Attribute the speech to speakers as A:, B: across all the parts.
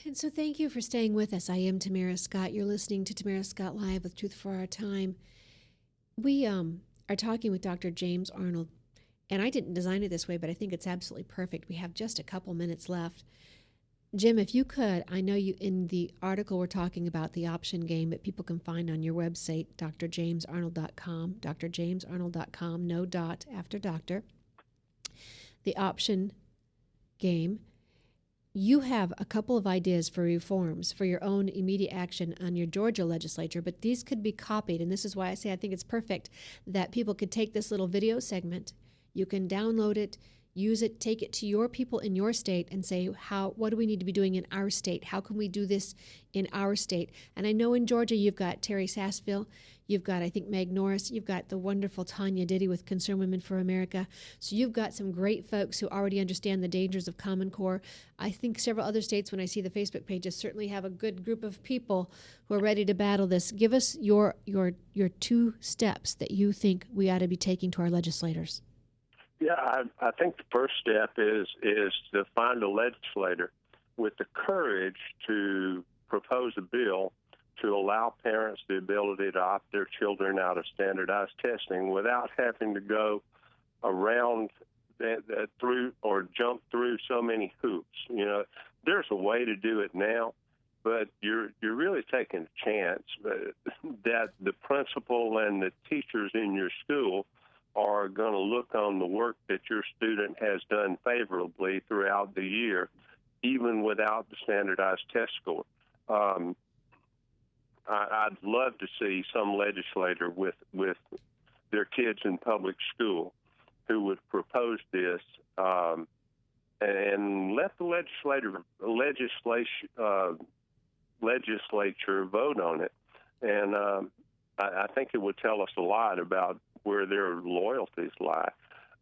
A: And so thank you for staying with us. I am Tamara Scott. You're listening to Tamara Scott Live with Truth for Our Time. We are talking with Dr. James Arnold, and I didn't design it this way, but I think it's absolutely perfect. We have just a couple minutes left. Jim, if you could, I know you in the article we're talking about the option game that people can find on your website, drjamesarnold.com, drjamesarnold.com, no dot after doctor. The option game. You have a couple of ideas for reforms for your own immediate action on your Georgia legislature, but these could be copied, and this is why I say I think it's perfect that people could take this little video segment, you can download it, use it, take it to your people in your state and say, what do we need to be doing in our state? How can we do this in our state? And I know in Georgia you've got Terry Sassville, you've got, I think, Meg Norris, you've got the wonderful Tanya Diddy with Concerned Women for America. So you've got some great folks who already understand the dangers of Common Core. I think several other states, when I see the Facebook pages, certainly have a good group of people who are ready to battle this. Give us your 2 steps that you think we ought to be taking to our legislators.
B: Yeah, I think the first step is to find a legislator with the courage to propose a bill to allow parents the ability to opt their children out of standardized testing without having to go around through or jump through so many hoops. You know, there's a way to do it now, but you're really taking a chance that the principal and the teachers in your school are going to look on the work that your student has done favorably throughout the year, even without the standardized test score. I'd love to see some legislator with their kids in public school who would propose this and let the legislature vote on it. And I think it would tell us a lot about where their loyalties lie.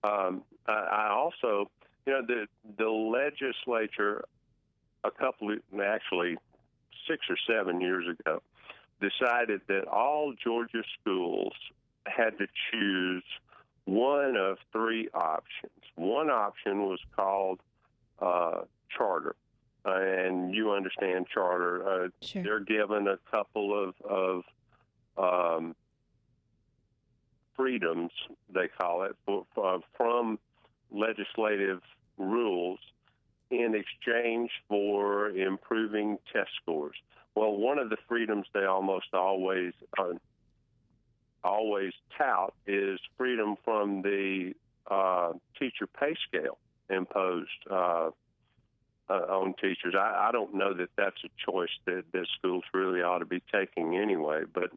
B: I also, the legislature actually 6 or 7 years ago, decided that all Georgia schools had to choose one of 3 options. One option was called charter, and you understand charter.
A: Sure.
B: They're given a couple of freedoms, they call it, from legislative rules in exchange for improving test scores. Well, one of the freedoms they almost always tout is freedom from the teacher pay scale imposed on teachers. I don't know that that's a choice that schools really ought to be taking anyway. But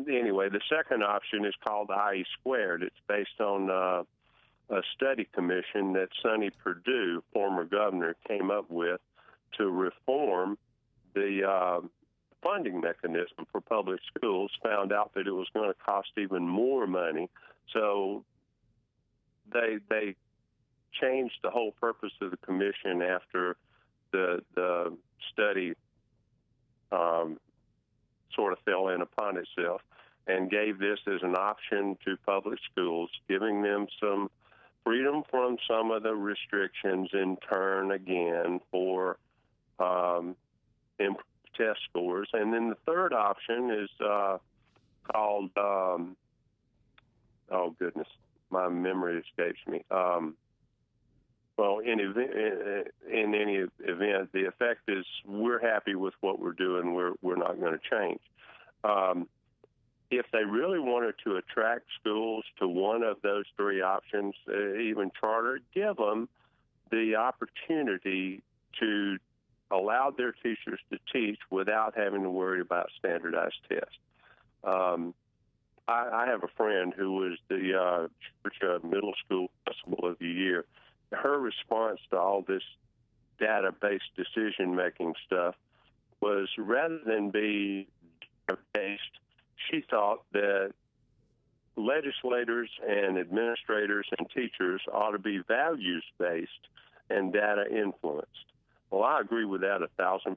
B: anyway, the second option is called IE squared. It's based on a study commission that Sonny Perdue, former governor, came up with to reform the funding mechanism for public schools. Found out that it was going to cost even more money, so they changed the whole purpose of the commission after the study sort of fell in upon itself, and gave this as an option to public schools, giving them some freedom from some of the restrictions in turn again for improved test scores. And then the third option is called, oh goodness, my memory escapes me. Well, in any event, the effect is we're happy with what we're doing. We're not going to change. If they really wanted to attract schools to one of those 3 options, even charter, give them the opportunity to allow their teachers to teach without having to worry about standardized tests. I have a friend who was the Georgia Middle School Principal of the Year. Her response to all this data-based decision-making stuff was, rather than be based, she thought that legislators and administrators and teachers ought to be values-based and data-influenced. Well, I agree with that 1,000%.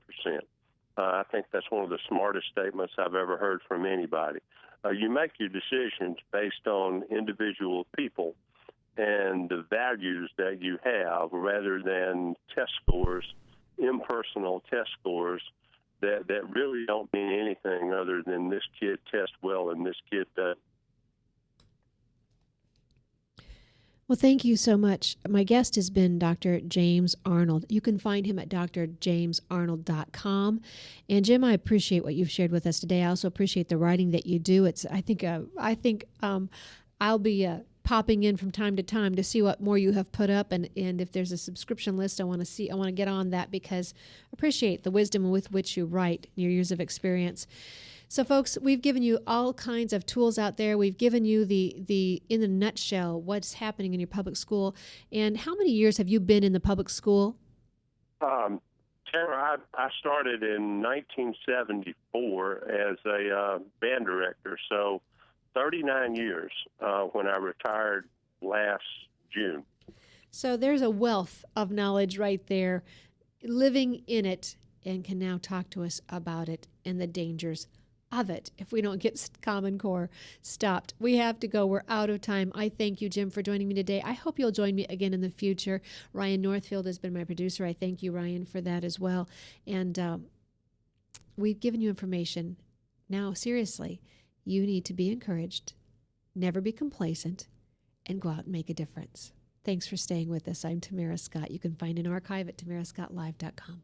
B: I think that's one of the smartest statements I've ever heard from anybody. You make your decisions based on individual people and the values that you have rather than test scores impersonal test scores that really don't mean anything other than this kid tests well and this kid doesn't.
A: Well, thank you so much. My guest has been Dr. James Arnold. You can find him at drjamesarnold.com. And Jim, I appreciate what you've shared with us today. I also appreciate the writing that you do. I think I'll be popping in from time to time to see what more you have put up, and if there's a subscription list, I want to get on that, because I appreciate the wisdom with which you write and your years of experience. So, folks, we've given you all kinds of tools out there. We've given you the in a nutshell, what's happening in your public school. And how many years have you been in the public school?
B: Tamara, I started in 1974 as a band director, so 39 years when I retired last June.
A: So there's a wealth of knowledge right there, living in it, and can now talk to us about it and the dangers of it if we don't get Common Core stopped. We have to go. We're out of time. I thank you, Jim, for joining me today. I hope you'll join me again in the future. Ryan Northfield has been my producer. I thank you, Ryan, for that as well. And we've given you information. Now, seriously, you need to be encouraged, never be complacent, and go out and make a difference. Thanks for staying with us. I'm Tamara Scott. You can find an archive at tamarascottlive.com.